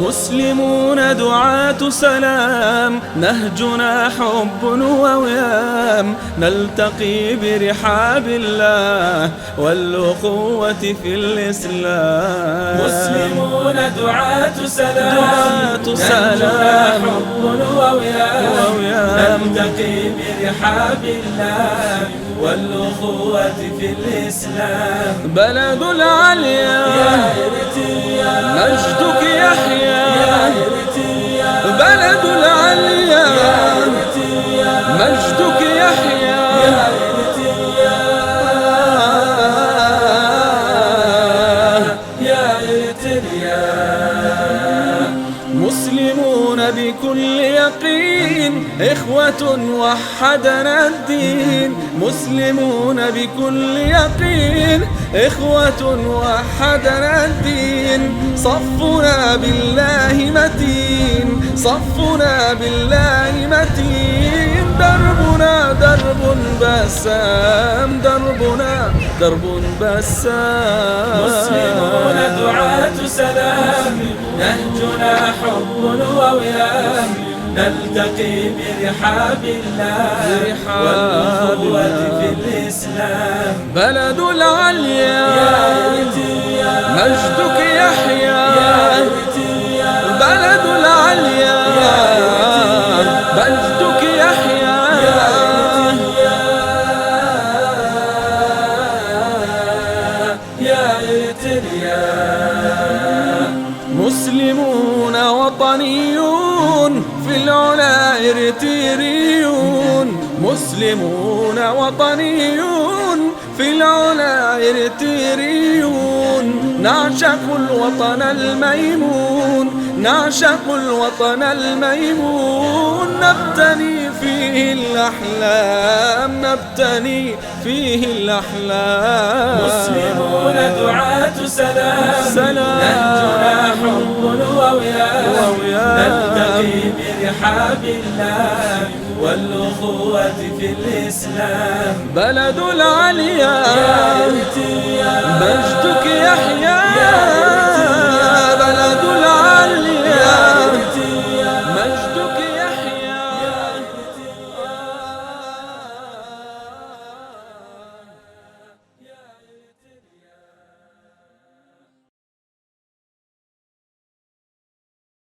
مسلمون دعاة سلام، نهجنا حب ووئام، نلتقي برحاب الله والأخوة في الإسلام. مسلمون دعاة سلام، نهجنا حب ووئام، نلتقي برحاب الله والأخوة في الإسلام. بلد العليا مجدك يحيا، بلد العليا مجدك يحيا، يا إريتريا. مسلمون بكل يقين، إخوة وحدنا الدين. مسلمون بكل يقين، إخوة وحدنا الدين. صفنا بالله متين، صفنا بالله متين. دربنا درب بسام، دربنا درب بسام. مسلمون دعاة سلام، نهجنا حب ووئام، نلتقي برحاب الله والأخوة في الإسلام. بلد العليا مجدك يحيا، بلد العليا مجدك يحيا، يا إريتريا. مسلمون وطنيون في العلا إريتريون. مسلمون وطنيون في العلا إريتريون. نعشق الوطن الميمون، نعشق الوطن الميمون. نبتني فيه الأحلام، نبتني فيه الأحلام. مسلمون دعاة سلام، نهجنا حب ووئام، نلتقي برحاب الله والأخوة في الإسلام. بلد العليا مجدك يحيا،